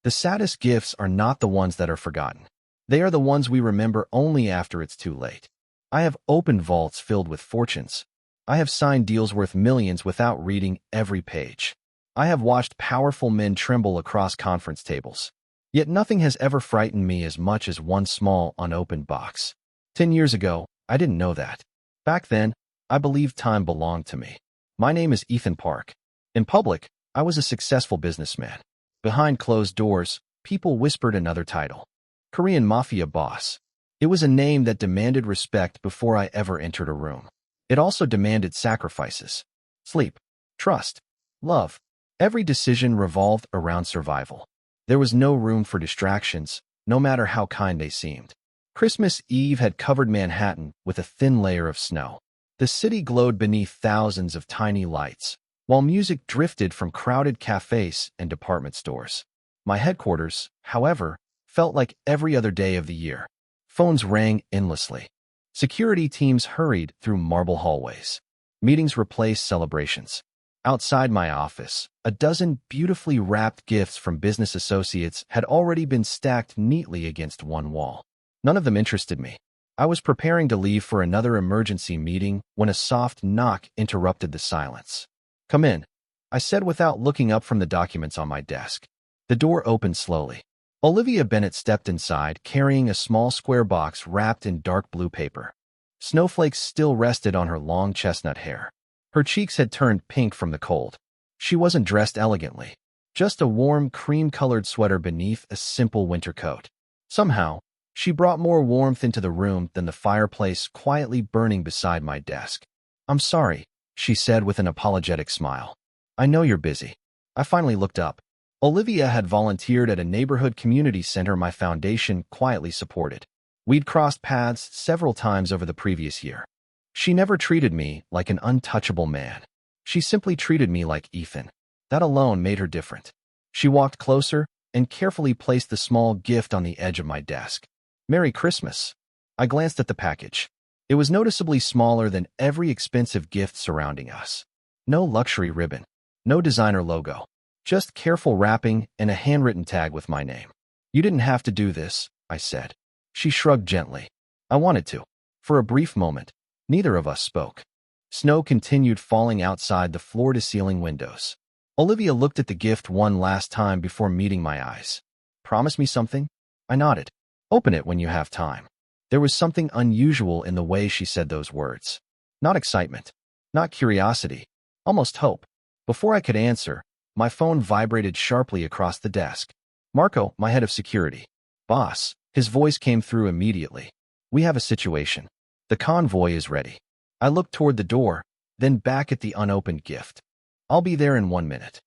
The saddest gifts are not the ones that are forgotten. They are the ones we remember only after it's too late. I have opened vaults filled with fortunes. I have signed deals worth millions without reading every page. I have watched powerful men tremble across conference tables. Yet nothing has ever frightened me as much as one small, unopened box. 10 years ago, I didn't know that. Back then, I believed time belonged to me. My name is Ethan Park. In public, I was a successful businessman. Behind closed doors, people whispered another title. Korean Mafia Boss. It was a name that demanded respect before I ever entered a room. It also demanded sacrifices. Sleep, trust, love. Every decision revolved around survival. There was no room for distractions, no matter how kind they seemed. Christmas Eve had covered Manhattan with a thin layer of snow. The city glowed beneath thousands of tiny lights, while music drifted from crowded cafes and department stores. My headquarters, however, felt like every other day of the year. Phones rang endlessly. Security teams hurried through marble hallways. Meetings replaced celebrations. Outside my office, a dozen beautifully wrapped gifts from business associates had already been stacked neatly against one wall. None of them interested me. I was preparing to leave for another emergency meeting when a soft knock interrupted the silence. "Come in," I said without looking up from the documents on my desk. The door opened slowly. Olivia Bennett stepped inside, carrying a small square box wrapped in dark blue paper. Snowflakes still rested on her long chestnut hair. Her cheeks had turned pink from the cold. She wasn't dressed elegantly, just a warm, cream-colored sweater beneath a simple winter coat. Somehow, she brought more warmth into the room than the fireplace quietly burning beside my desk. "I'm sorry," she said with an apologetic smile. "I know you're busy." I finally looked up. Olivia had volunteered at a neighborhood community center my foundation quietly supported. We'd crossed paths several times over the previous year. She never treated me like an untouchable man. She simply treated me like Ethan. That alone made her different. She walked closer and carefully placed the small gift on the edge of my desk. "Merry Christmas." I glanced at the package. It was noticeably smaller than every expensive gift surrounding us. No luxury ribbon, no designer logo, just careful wrapping and a handwritten tag with my name. "You didn't have to do this," I said. She shrugged gently. "I wanted to." For a brief moment, neither of us spoke. Snow continued falling outside the floor-to-ceiling windows. Olivia looked at the gift one last time before meeting my eyes. "Promise me something?" I nodded. "Open it when you have time." There was something unusual in the way she said those words. Not excitement, not curiosity, almost hope. Before I could answer, my phone vibrated sharply across the desk. Marco, my head of security. "Boss," his voice came through immediately. "We have a situation. The convoy is ready." I looked toward the door, then back at the unopened gift. "I'll be there in 1 minute."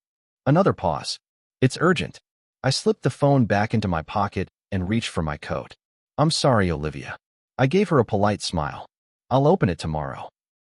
Another pause. "It's urgent." I slipped the phone back into my pocket and reached for my coat. "I'm sorry, Olivia." I gave her a polite smile. "I'll open it tomorrow."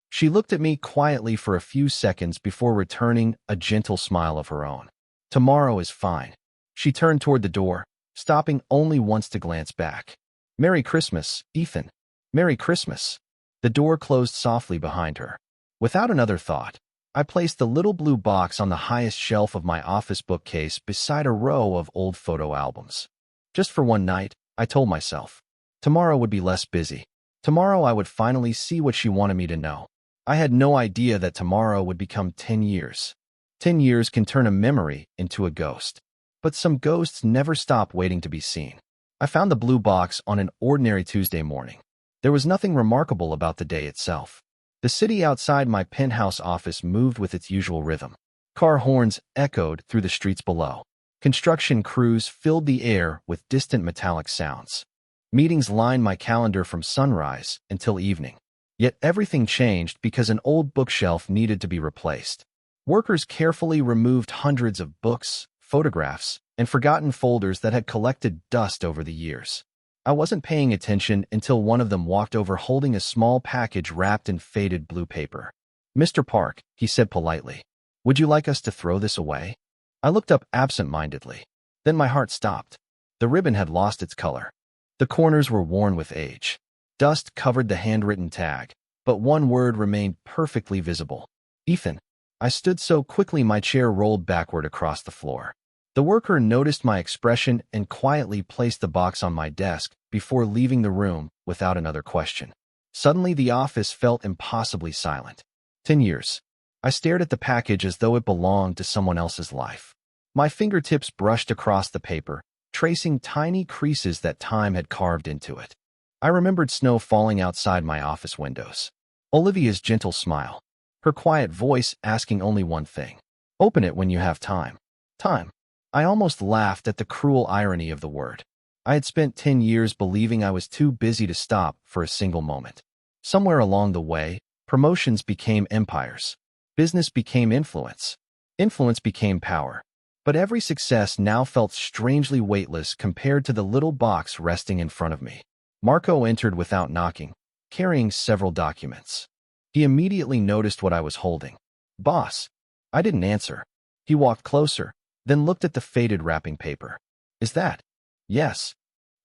She looked at me quietly for a few seconds before returning a gentle smile of her own. "Tomorrow is fine." She turned toward the door, stopping only once to glance back. "Merry Christmas, Ethan." "Merry Christmas." The door closed softly behind her. Without another thought, I placed the little blue box on the highest shelf of my office bookcase beside a row of old photo albums. Just for one night, I told myself, tomorrow would be less busy. Tomorrow I would finally see what she wanted me to know. I had no idea that tomorrow would become 10 years. 10 years can turn a memory into a ghost. But some ghosts never stop waiting to be seen. I found the blue box on an ordinary Tuesday morning. There was nothing remarkable about the day itself. The city outside my penthouse office moved with its usual rhythm. Car horns echoed through the streets below. Construction crews filled the air with distant metallic sounds. Meetings lined my calendar from sunrise until evening. Yet everything changed because an old bookshelf needed to be replaced. Workers carefully removed hundreds of books, photographs, and forgotten folders that had collected dust over the years. I wasn't paying attention until one of them walked over holding a small package wrapped in faded blue paper. "Mr. Park," he said politely, "would you like us to throw this away?" I looked up absent-mindedly. Then my heart stopped. The ribbon had lost its color. The corners were worn with age. Dust covered the handwritten tag, but one word remained perfectly visible. "Ethan." I stood so quickly my chair rolled backward across the floor. The worker noticed my expression and quietly placed the box on my desk before leaving the room without another question. Suddenly, the office felt impossibly silent. 10 years. I stared at the package as though it belonged to someone else's life. My fingertips brushed across the paper, tracing tiny creases that time had carved into it. I remembered snow falling outside my office windows. Olivia's gentle smile. Her quiet voice asking only one thing. Open it when you have time. Time. I almost laughed at the cruel irony of the word. I had spent 10 years believing I was too busy to stop for a single moment. Somewhere along the way, promotions became empires. Business became influence. Influence became power. But every success now felt strangely weightless compared to the little box resting in front of me. Marco entered without knocking, carrying several documents. He immediately noticed what I was holding. Boss. I didn't answer. He walked closer, then looked at the faded wrapping paper. Is that? Yes.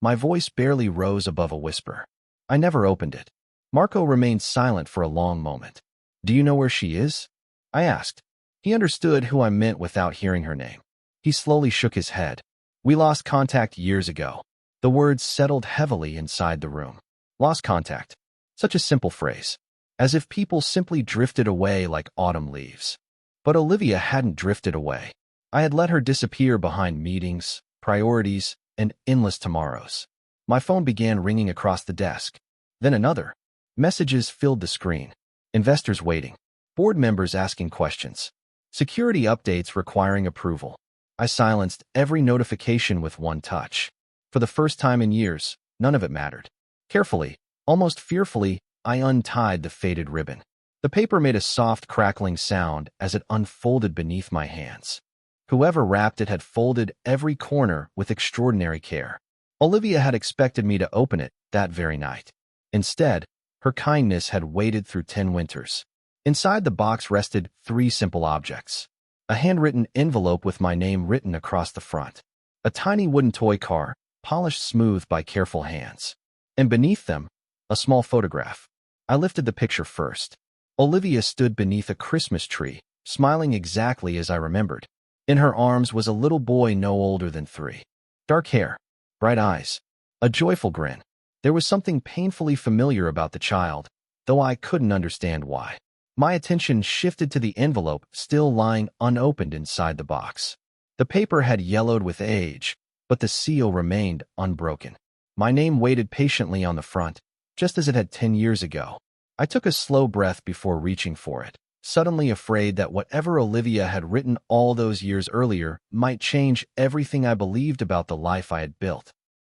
My voice barely rose above a whisper. I never opened it. Marco remained silent for a long moment. Do you know where she is? I asked. He understood who I meant without hearing her name. He slowly shook his head. We lost contact years ago. The words settled heavily inside the room. Lost contact. Such a simple phrase. As if people simply drifted away like autumn leaves. But Olivia hadn't drifted away. I had let her disappear behind meetings, priorities, and endless tomorrows. My phone began ringing across the desk. Then another. Messages filled the screen. Investors waiting. Board members asking questions. Security updates requiring approval. I silenced every notification with one touch. For the first time in years, none of it mattered. Carefully, almost fearfully, I untied the faded ribbon. The paper made a soft crackling sound as it unfolded beneath my hands. Whoever wrapped it had folded every corner with extraordinary care. Olivia had expected me to open it that very night. Instead, her kindness had waited through 10 winters. Inside the box rested 3 simple objects. A handwritten envelope with my name written across the front. A tiny wooden toy car, polished smooth by careful hands. And beneath them, a small photograph. I lifted the picture first. Olivia stood beneath a Christmas tree, smiling exactly as I remembered. In her arms was a little boy no older than 3. Dark hair, bright eyes, a joyful grin. There was something painfully familiar about the child, though I couldn't understand why. My attention shifted to the envelope still lying unopened inside the box. The paper had yellowed with age, but the seal remained unbroken. My name waited patiently on the front, just as it had 10 years ago. I took a slow breath before reaching for it, suddenly afraid that whatever Olivia had written all those years earlier might change everything I believed about the life I had built.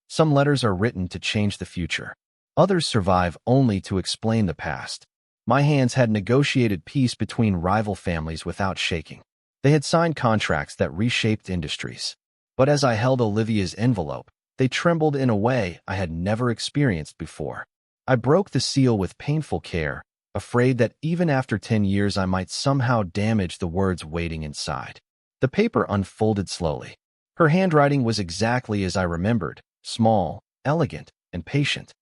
Some letters are written to change the future. Others survive only to explain the past. My hands had negotiated peace between rival families without shaking. They had signed contracts that reshaped industries. But as I held Olivia's envelope, they trembled in a way I had never experienced before. I broke the seal with painful care, afraid that even after 10 years I might somehow damage the words waiting inside. The paper unfolded slowly. Her handwriting was exactly as I remembered, small, elegant, and patient.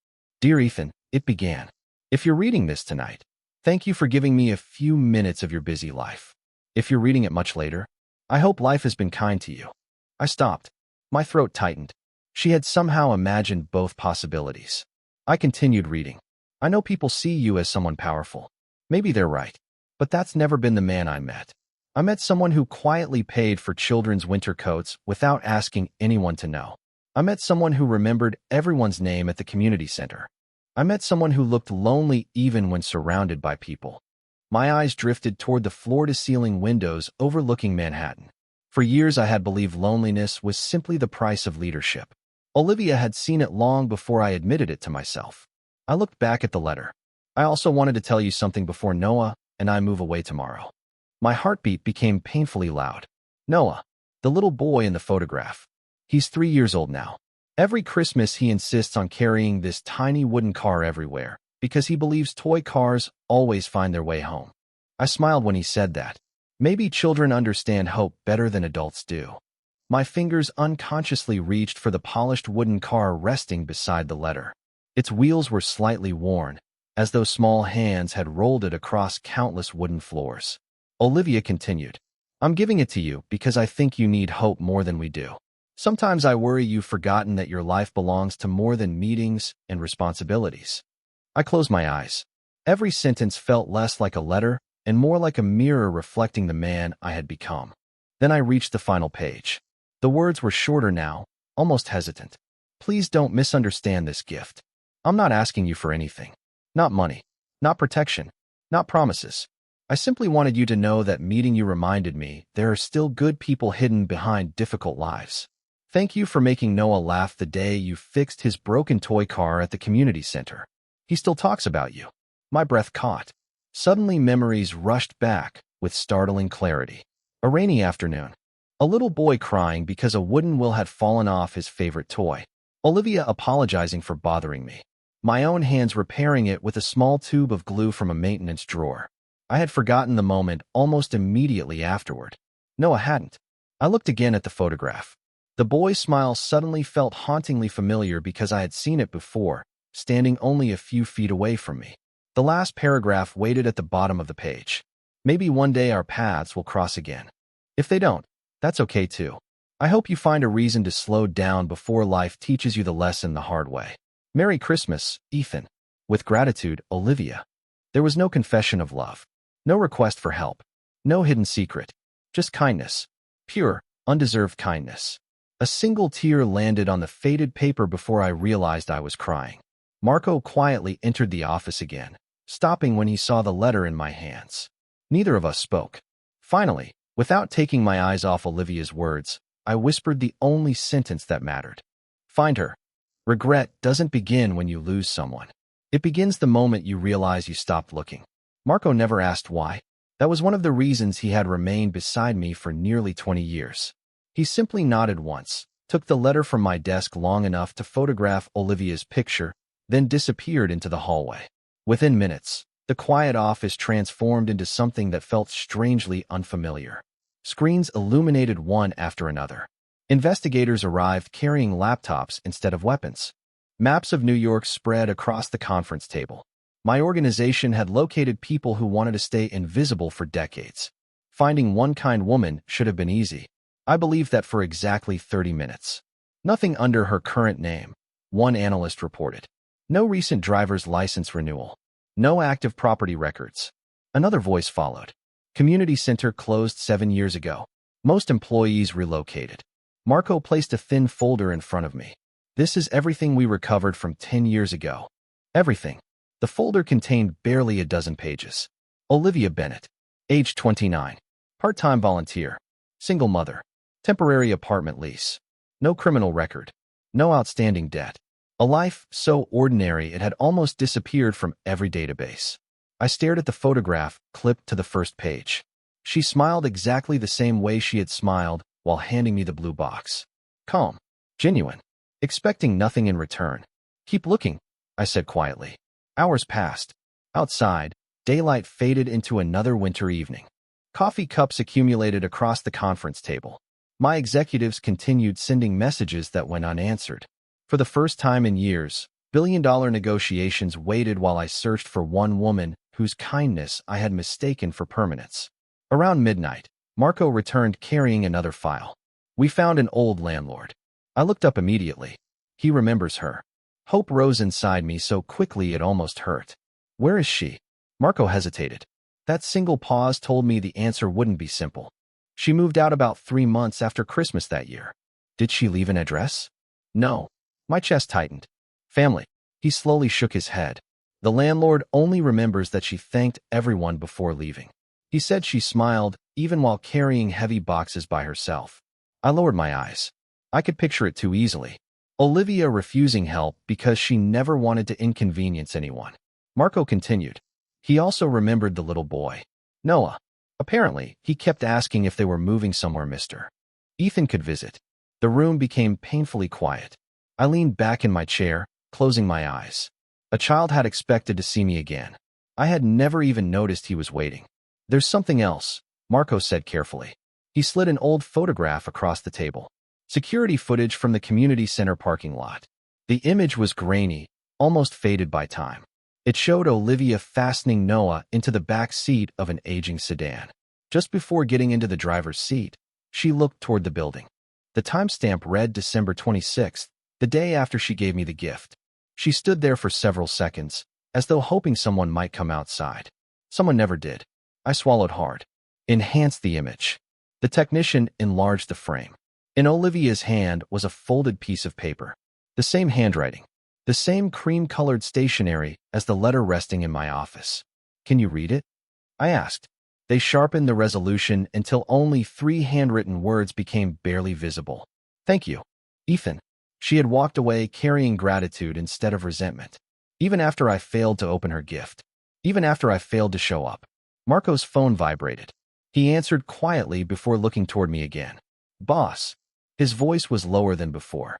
Dear Ethan, it began. If you're reading this tonight, thank you for giving me a few minutes of your busy life. If you're reading it much later, I hope life has been kind to you. I stopped. My throat tightened. She had somehow imagined both possibilities. I continued reading. I know people see you as someone powerful. Maybe they're right. But that's never been the man I met. I met someone who quietly paid for children's winter coats without asking anyone to know. I met someone who remembered everyone's name at the community center. I met someone who looked lonely even when surrounded by people. My eyes drifted toward the floor-to-ceiling windows overlooking Manhattan. For years I had believed loneliness was simply the price of leadership. Olivia had seen it long before I admitted it to myself. I looked back at the letter. I also wanted to tell you something before Noah and I move away tomorrow. My heartbeat became painfully loud. Noah, the little boy in the photograph. He's 3 years old now. Every Christmas he insists on carrying this tiny wooden car everywhere because he believes toy cars always find their way home. I smiled when he said that. Maybe children understand hope better than adults do. My fingers unconsciously reached for the polished wooden car resting beside the letter. Its wheels were slightly worn, as though small hands had rolled it across countless wooden floors. Olivia continued. I'm giving it to you because I think you need hope more than we do. Sometimes I worry you've forgotten that your life belongs to more than meetings and responsibilities. I closed my eyes. Every sentence felt less like a letter and more like a mirror reflecting the man I had become. Then I reached the final page. The words were shorter now, almost hesitant. Please don't misunderstand this gift. I'm not asking you for anything. Not money. Not protection. Not promises. I simply wanted you to know that meeting you reminded me there are still good people hidden behind difficult lives. Thank you for making Noah laugh the day you fixed his broken toy car at the community center. He still talks about you. My breath caught. Suddenly memories rushed back with startling clarity. A rainy afternoon. A little boy crying because a wooden wheel had fallen off his favorite toy. Olivia apologizing for bothering me. My own hands repairing it with a small tube of glue from a maintenance drawer. I had forgotten the moment almost immediately afterward. Noah hadn't. I looked again at the photograph. The boy's smile suddenly felt hauntingly familiar because I had seen it before, standing only a few feet away from me. The last paragraph waited at the bottom of the page. Maybe one day our paths will cross again. If they don't, that's okay too. I hope you find a reason to slow down before life teaches you the lesson the hard way. Merry Christmas, Ethan. With gratitude, Olivia. There was no confession of love. No request for help. No hidden secret. Just kindness. Pure, undeserved kindness. A single tear landed on the faded paper before I realized I was crying. Marco quietly entered the office again, stopping when he saw the letter in my hands. Neither of us spoke. Finally, without taking my eyes off Olivia's words, I whispered the only sentence that mattered. Find her. Regret doesn't begin when you lose someone. It begins the moment you realize you stopped looking. Marco never asked why. That was one of the reasons he had remained beside me for nearly 20 years. He simply nodded once, took the letter from my desk long enough to photograph Olivia's picture, then disappeared into the hallway. Within minutes, the quiet office transformed into something that felt strangely unfamiliar. Screens illuminated one after another. Investigators arrived carrying laptops instead of weapons. Maps of New York spread across the conference table. My organization had located people who wanted to stay invisible for decades. Finding one kind woman should have been easy. I believed that for exactly 30 minutes. Nothing under her current name, one analyst reported. No recent driver's license renewal. No active property records. Another voice followed. Community center closed 7 years ago. Most employees relocated. Marco placed a thin folder in front of me. This is everything we recovered from 10 years ago. Everything. The folder contained barely a dozen pages. Olivia Bennett, age 29, part-time volunteer, single mother, temporary apartment lease, no criminal record, no outstanding debt. A life so ordinary it had almost disappeared from every database. I stared at the photograph clipped to the first page. She smiled exactly the same way she had smiled while handing me the blue box. Calm, genuine, expecting nothing in return. Keep looking, I said quietly. Hours passed. Outside, daylight faded into another winter evening. Coffee cups accumulated across the conference table. My executives continued sending messages that went unanswered. For the first time in years, billion-dollar negotiations waited while I searched for one woman whose kindness I had mistaken for permanence. Around midnight, Marco returned carrying another file. We found an old landlord. I looked up immediately. He remembers her. Hope rose inside me so quickly it almost hurt. Where is she? Marco hesitated. That single pause told me the answer wouldn't be simple. She moved out about 3 months after Christmas that year. Did she leave an address? No. My chest tightened. Family. He slowly shook his head. The landlord only remembers that she thanked everyone before leaving. He said she smiled, even while carrying heavy boxes by herself. I lowered my eyes. I could picture it too easily. Olivia refusing help because she never wanted to inconvenience anyone. Marco continued. He also remembered the little boy. Noah. Apparently, he kept asking if they were moving somewhere Mr. Ethan could visit. The room became painfully quiet. I leaned back in my chair, closing my eyes. A child had expected to see me again. I had never even noticed he was waiting. There's something else, Marco said carefully. He slid an old photograph across the table. Security footage from the community center parking lot. The image was grainy, almost faded by time. It showed Olivia fastening Noah into the back seat of an aging sedan. Just before getting into the driver's seat, she looked toward the building. The timestamp read December 26th, the day after she gave me the gift. She stood there for several seconds, as though hoping someone might come outside. Someone never did. I swallowed hard. Enhance the image. The technician enlarged the frame. In Olivia's hand was a folded piece of paper. The same handwriting. The same cream-colored stationery as the letter resting in my office. Can you read it? I asked. They sharpened the resolution until only 3 handwritten words became barely visible. Thank you, Ethan. She had walked away carrying gratitude instead of resentment. Even after I failed to open her gift. Even after I failed to show up. Marco's phone vibrated. He answered quietly before looking toward me again. Boss. His voice was lower than before.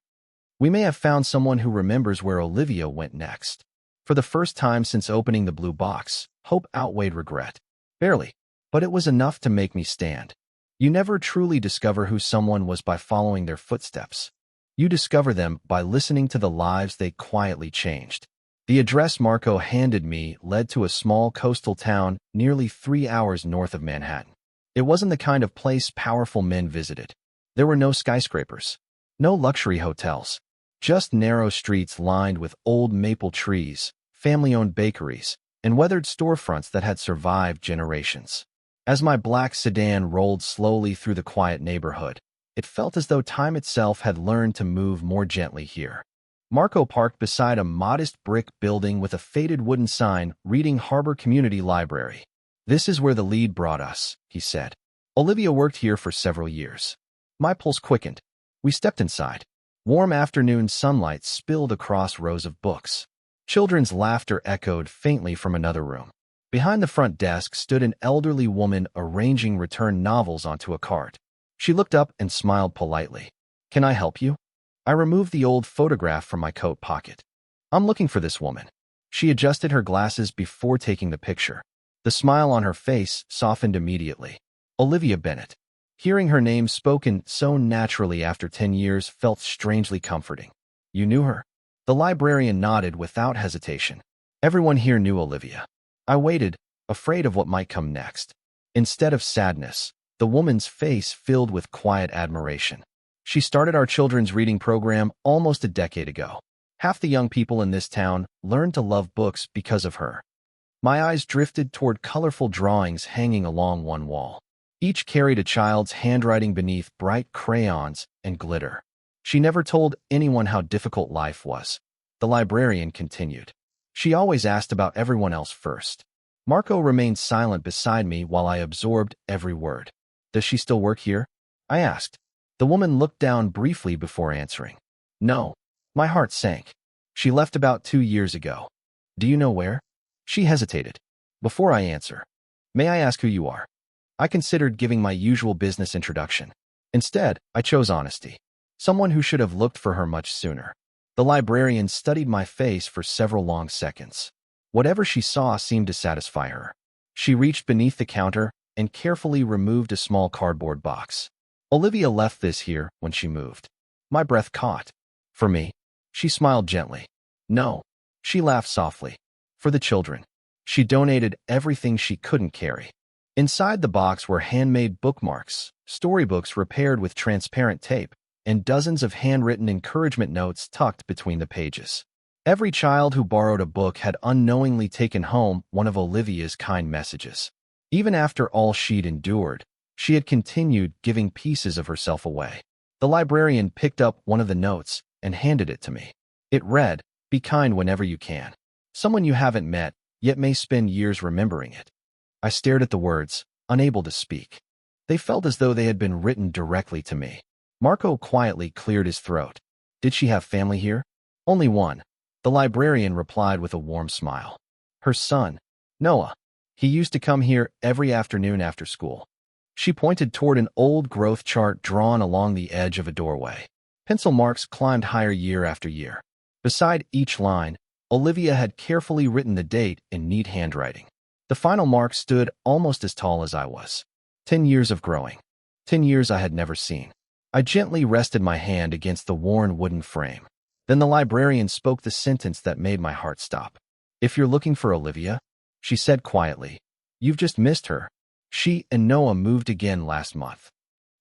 We may have found someone who remembers where Olivia went next. For the first time since opening the blue box, hope outweighed regret. Barely. But it was enough to make me stand. You never truly discover who someone was by following their footsteps. You discover them by listening to the lives they quietly changed. The address Marco handed me led to a small coastal town nearly 3 hours north of Manhattan. It wasn't the kind of place powerful men visited. There were no skyscrapers, no luxury hotels, just narrow streets lined with old maple trees, family-owned bakeries, and weathered storefronts that had survived generations. As my black sedan rolled slowly through the quiet neighborhood, it felt as though time itself had learned to move more gently here. Marco parked beside a modest brick building with a faded wooden sign reading Harbor Community Library. This is where the lead brought us, he said. Olivia worked here for several years. My pulse quickened. We stepped inside. Warm afternoon sunlight spilled across rows of books. Children's laughter echoed faintly from another room. Behind the front desk stood an elderly woman arranging returned novels onto a cart. She looked up and smiled politely. Can I help you? I removed the old photograph from my coat pocket. I'm looking for this woman. She adjusted her glasses before taking the picture. The smile on her face softened immediately. Olivia Bennett. Hearing her name spoken so naturally after 10 years felt strangely comforting. You knew her? The librarian nodded without hesitation. Everyone here knew Olivia. I waited, afraid of what might come next. Instead of sadness, the woman's face filled with quiet admiration. She started our children's reading program almost a decade ago. Half the young people in this town learned to love books because of her. My eyes drifted toward colorful drawings hanging along one wall. Each carried a child's handwriting beneath bright crayons and glitter. She never told anyone how difficult life was. The librarian continued. She always asked about everyone else first. Marco remained silent beside me while I absorbed every word. Does she still work here? I asked. The woman looked down briefly before answering. No. My heart sank. She left about 2 years ago. Do you know where? She hesitated. Before I answer, may I ask who you are? I considered giving my usual business introduction. Instead, I chose honesty. Someone who should have looked for her much sooner. The librarian studied my face for several long seconds. Whatever she saw seemed to satisfy her. She reached beneath the counter and carefully removed a small cardboard box. Olivia left this here when she moved. My breath caught. For me? She smiled gently. No. She laughed softly. For the children. She donated everything she couldn't carry. Inside the box were handmade bookmarks, storybooks repaired with transparent tape, and dozens of handwritten encouragement notes tucked between the pages. Every child who borrowed a book had unknowingly taken home one of Olivia's kind messages. Even after all she'd endured, she had continued giving pieces of herself away. The librarian picked up one of the notes and handed it to me. It read, "Be kind whenever you can. Someone you haven't met, yet may spend years remembering it." I stared at the words, unable to speak. They felt as though they had been written directly to me. Marco quietly cleared his throat. Did she have family here? Only one. The librarian replied with a warm smile. Her son, Noah. He used to come here every afternoon after school. She pointed toward an old growth chart drawn along the edge of a doorway. Pencil marks climbed higher year after year. Beside each line, Olivia had carefully written the date in neat handwriting. The final mark stood almost as tall as I was. 10 years of growing. 10 years I had never seen. I gently rested my hand against the worn wooden frame. Then the librarian spoke the sentence that made my heart stop. If you're looking for Olivia, she said quietly, you've just missed her. She and Noah moved again last month.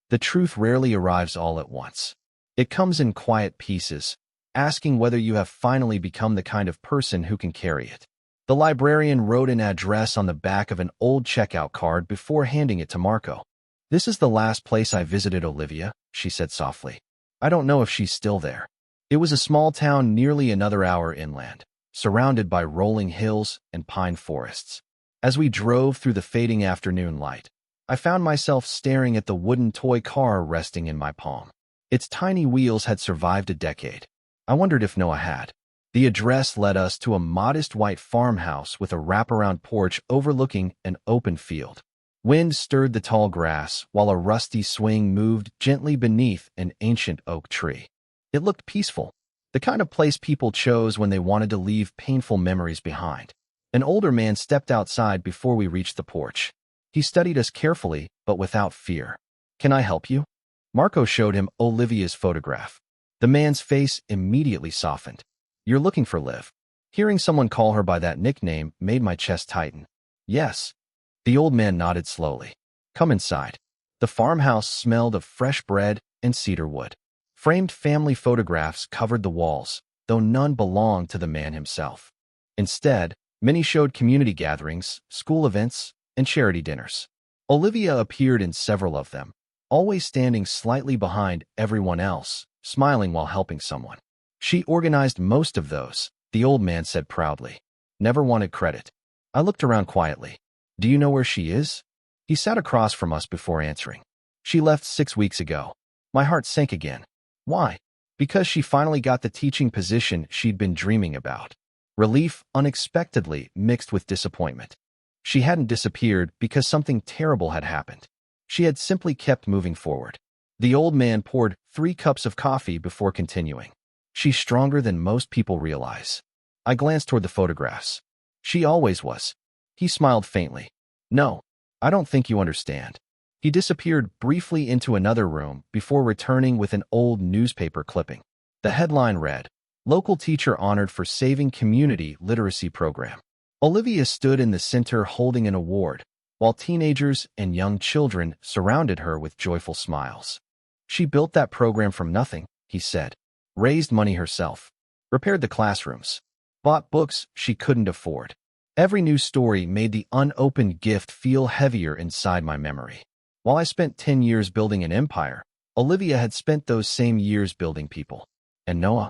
The truth rarely arrives all at once. It comes in quiet pieces, asking whether you have finally become the kind of person who can carry it. The librarian wrote an address on the back of an old checkout card before handing it to Marco. "This is the last place I visited Olivia," she said softly. "I don't know if she's still there." It was a small town nearly another hour inland, surrounded by rolling hills and pine forests. As we drove through the fading afternoon light, I found myself staring at the wooden toy car resting in my palm. Its tiny wheels had survived a decade. I wondered if Noah had. The address led us to a modest white farmhouse with a wraparound porch overlooking an open field. Wind stirred the tall grass, while a rusty swing moved gently beneath an ancient oak tree. It looked peaceful, the kind of place people chose when they wanted to leave painful memories behind. An older man stepped outside before we reached the porch. He studied us carefully, but without fear. "Can I help you?" Marco showed him Olivia's photograph. The man's face immediately softened. "You're looking for Liv." Hearing someone call her by that nickname made my chest tighten. "Yes." The old man nodded slowly. "Come inside." The farmhouse smelled of fresh bread and cedar wood. Framed family photographs covered the walls, though none belonged to the man himself. Instead, many showed community gatherings, school events, and charity dinners. Olivia appeared in several of them, always standing slightly behind everyone else, smiling while helping someone. "She organized most of those," the old man said proudly. "Never wanted credit." I looked around quietly. "Do you know where she is?" He sat across from us before answering. "She left 6 weeks ago." My heart sank again. Why? Because she finally got the teaching position she'd been dreaming about. Relief unexpectedly mixed with disappointment. She hadn't disappeared because something terrible had happened. She had simply kept moving forward. The old man poured 3 cups of coffee before continuing. "She's stronger than most people realize." I glanced toward the photographs. "She always was." He smiled faintly. "No, I don't think you understand." He disappeared briefly into another room before returning with an old newspaper clipping. The headline read, "Local teacher honored for saving community literacy program." Olivia stood in the center holding an award, while teenagers and young children surrounded her with joyful smiles. "She built that program from nothing," he said. "Raised money herself. Repaired the classrooms. Bought books she couldn't afford." Every news story made the unopened gift feel heavier inside my memory. While I spent 10 years building an empire, Olivia had spent those same years building people. "And Noah?"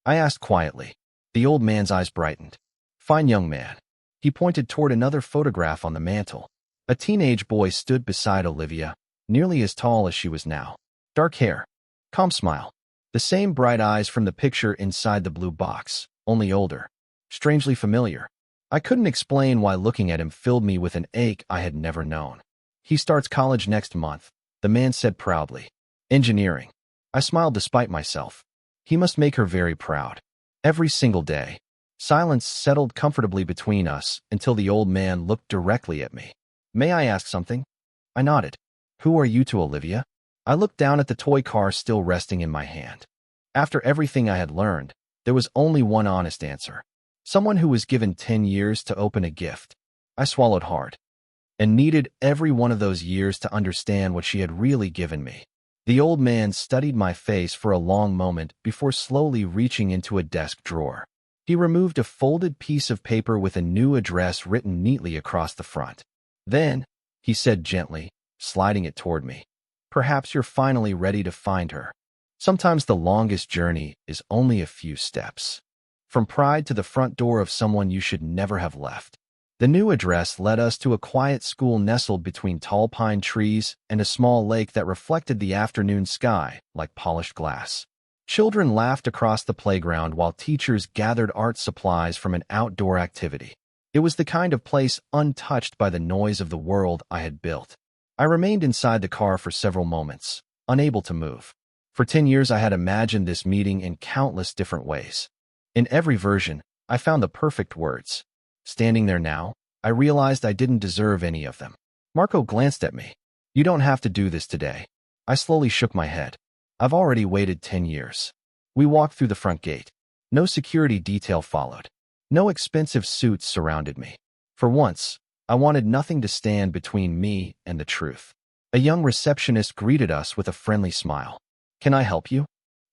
I asked quietly. The old man's eyes brightened. "Fine young man." He pointed toward another photograph on the mantel. A teenage boy stood beside Olivia, nearly as tall as she was now. Dark hair. Calm smile. The same bright eyes from the picture inside the blue box, only older. Strangely familiar. I couldn't explain why looking at him filled me with an ache I had never known. "He starts college next month," the man said proudly. "Engineering." I smiled despite myself. He must make her very proud. Every single day. Silence settled comfortably between us until the old man looked directly at me. "May I ask something?" I nodded. "Who are you to Olivia?" I looked down at the toy car still resting in my hand. After everything I had learned, there was only one honest answer. Someone who was given 10 years to open a gift. I swallowed hard, and needed every one of those years to understand what she had really given me. The old man studied my face for a long moment before slowly reaching into a desk drawer. He removed a folded piece of paper with a new address written neatly across the front. "Then," he said gently, sliding it toward me, "perhaps you're finally ready to find her." Sometimes the longest journey is only a few steps. From pride to the front door of someone you should never have left. The new address led us to a quiet school nestled between tall pine trees and a small lake that reflected the afternoon sky like polished glass. Children laughed across the playground while teachers gathered art supplies from an outdoor activity. It was the kind of place untouched by the noise of the world I had built. I remained inside the car for several moments, unable to move. For 10 years I had imagined this meeting in countless different ways. In every version, I found the perfect words. Standing there now, I realized I didn't deserve any of them. Marco glanced at me. "You don't have to do this today." I slowly shook my head. "I've already waited 10 years. We walked through the front gate. No security detail followed. No expensive suits surrounded me. For once, I wanted nothing to stand between me and the truth. A young receptionist greeted us with a friendly smile. "Can I help you?"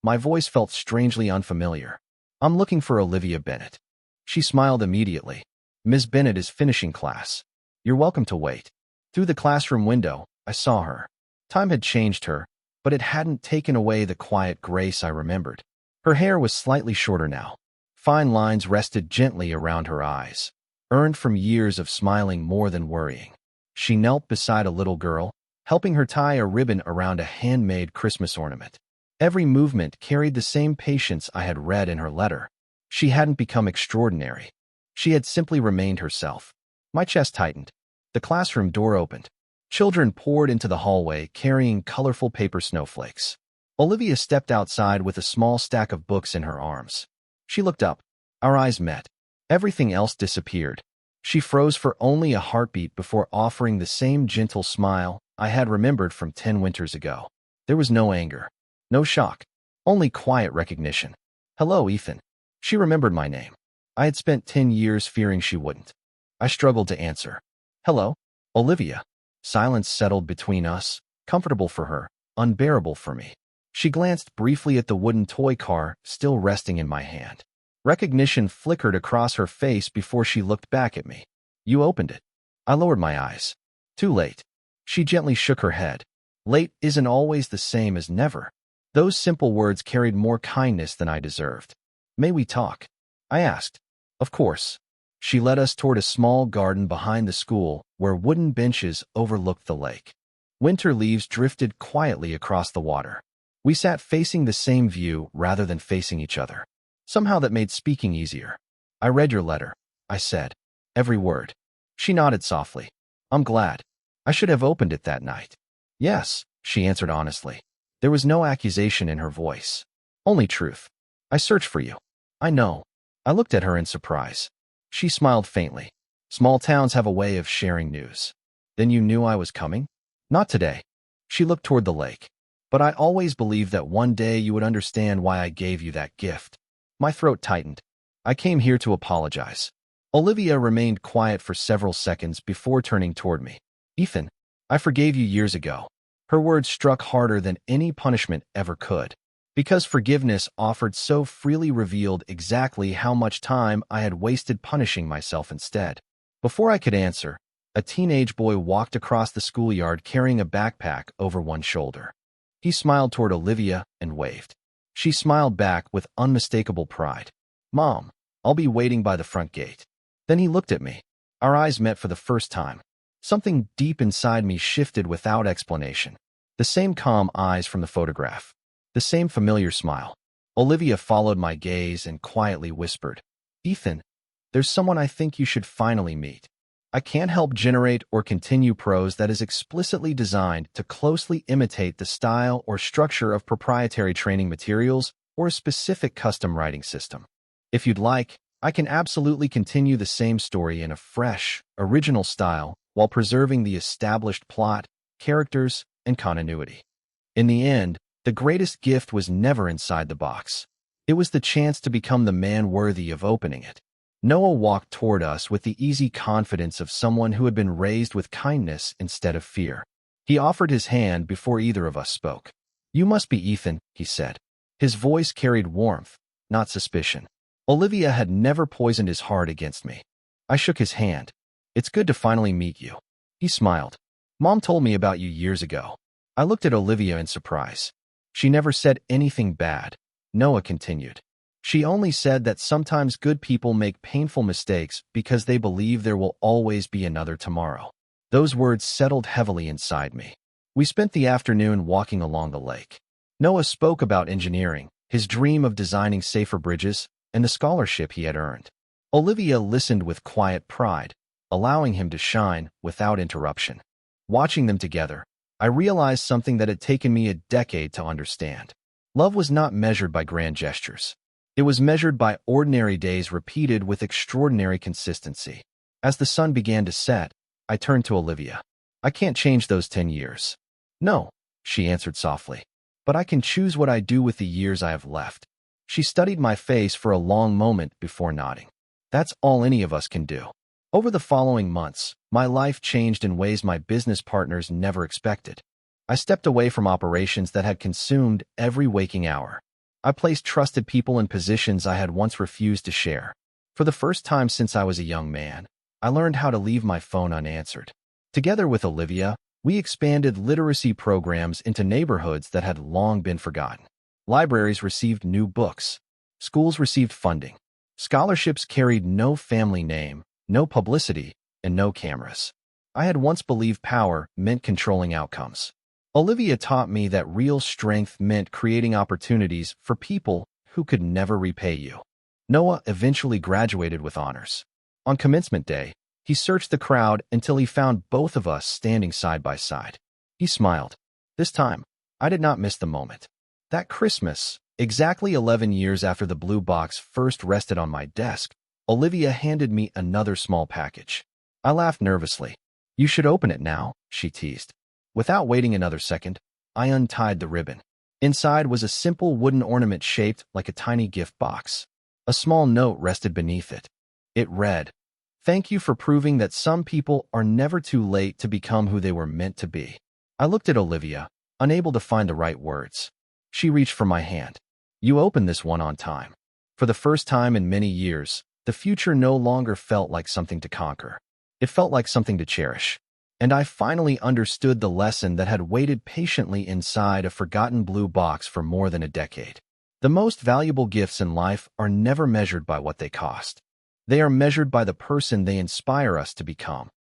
My voice felt strangely unfamiliar. "I'm looking for Olivia Bennett." She smiled immediately. "Ms. Bennett is finishing class. You're welcome to wait." Through the classroom window, I saw her. Time had changed her, but it hadn't taken away the quiet grace I remembered. Her hair was slightly shorter now. Fine lines rested gently around her eyes, earned from years of smiling more than worrying. She knelt beside a little girl, helping her tie a ribbon around a handmade Christmas ornament. Every movement carried the same patience I had read in her letter. She hadn't become extraordinary. She had simply remained herself. My chest tightened. The classroom door opened. Children poured into the hallway carrying colorful paper snowflakes. Olivia stepped outside with a small stack of books in her arms. She looked up. Our eyes met. Everything else disappeared. She froze for only a heartbeat before offering the same gentle smile I had remembered from 10 winters ago. There was no anger, no shock, only quiet recognition. "Hello, Ethan." She remembered my name. I had spent 10 years fearing she wouldn't. I struggled to answer. "Hello, Olivia." Silence settled between us, comfortable for her, unbearable for me. She glanced briefly at the wooden toy car still resting in my hand. Recognition flickered across her face before she looked back at me. "You opened it." I lowered my eyes. "Too late." She gently shook her head. Late isn't always the same as never. Those simple words carried more kindness than I deserved. "May we talk?" I asked. "Of course." She led us toward a small garden behind the school where wooden benches overlooked the lake. Winter leaves drifted quietly across the water. We sat facing the same view rather than facing each other. Somehow that made speaking easier. "I read your letter," I said. "Every word." She nodded softly. "I'm glad. I should have opened it that night." "Yes," she answered honestly. There was no accusation in her voice. Only truth. "I searched for you." "I know." I looked at her in surprise. She smiled faintly. "Small towns have a way of sharing news." "Then you knew I was coming?" "Not today." She looked toward the lake. "But I always believed that one day you would understand why I gave you that gift." My throat tightened. "I came here to apologize." Olivia remained quiet for several seconds before turning toward me. "Ethan, I forgave you years ago." Her words struck harder than any punishment ever could. Because forgiveness offered so freely revealed exactly how much time I had wasted punishing myself instead. Before I could answer, a teenage boy walked across the schoolyard carrying a backpack over one shoulder. He smiled toward Olivia and waved. She smiled back with unmistakable pride. "Mom, I'll be waiting by the front gate." Then he looked at me. Our eyes met for the first time. Something deep inside me shifted without explanation. The same calm eyes from the photograph. The same familiar smile. Olivia followed my gaze and quietly whispered, "Ethan, there's someone I think you should finally meet." I can't help generate or continue prose that is explicitly designed to closely imitate the style or structure of proprietary training materials or a specific custom writing system. If you'd like, I can absolutely continue the same story in a fresh, original style while preserving the established plot, characters, and continuity. In the end, the greatest gift was never inside the box. It was the chance to become the man worthy of opening it. Noah walked toward us with the easy confidence of someone who had been raised with kindness instead of fear. He offered his hand before either of us spoke. "You must be Ethan," he said. His voice carried warmth, not suspicion. Olivia had never poisoned his heart against me. I shook his hand. "It's good to finally meet you." He smiled. "Mom told me about you years ago." I looked at Olivia in surprise. "She never said anything bad," Noah continued. "She only said that sometimes good people make painful mistakes because they believe there will always be another tomorrow." Those words settled heavily inside me. We spent the afternoon walking along the lake. Noah spoke about engineering, his dream of designing safer bridges, and the scholarship he had earned. Olivia listened with quiet pride, allowing him to shine without interruption. Watching them together, I realized something that had taken me a decade to understand. Love was not measured by grand gestures. It was measured by ordinary days repeated with extraordinary consistency. As the sun began to set, I turned to Olivia. "I can't change those 10 years." "No," she answered softly. "But I can choose what I do with the years I have left." She studied my face for a long moment before nodding. "That's all any of us can do." Over the following months, my life changed in ways my business partners never expected. I stepped away from operations that had consumed every waking hour. I placed trusted people in positions I had once refused to share. For the first time since I was a young man, I learned how to leave my phone unanswered. Together with Olivia, we expanded literacy programs into neighborhoods that had long been forgotten. Libraries received new books. Schools received funding. Scholarships carried no family name, no publicity, and no cameras. I had once believed power meant controlling outcomes. Olivia taught me that real strength meant creating opportunities for people who could never repay you. Noah eventually graduated with honors. On commencement day, he searched the crowd until he found both of us standing side by side. He smiled. This time, I did not miss the moment. That Christmas, exactly 11 years after the blue box first rested on my desk, Olivia handed me another small package. I laughed nervously. "You should open it now," she teased. Without waiting another second, I untied the ribbon. Inside was a simple wooden ornament shaped like a tiny gift box. A small note rested beneath it. It read, "Thank you for proving that some people are never too late to become who they were meant to be." I looked at Olivia, unable to find the right words. She reached for my hand. "You opened this one on time." For the first time in many years, the future no longer felt like something to conquer. It felt like something to cherish. And I finally understood the lesson that had waited patiently inside a forgotten blue box for more than a decade. The most valuable gifts in life are never measured by what they cost. They are measured by the person they inspire us to become.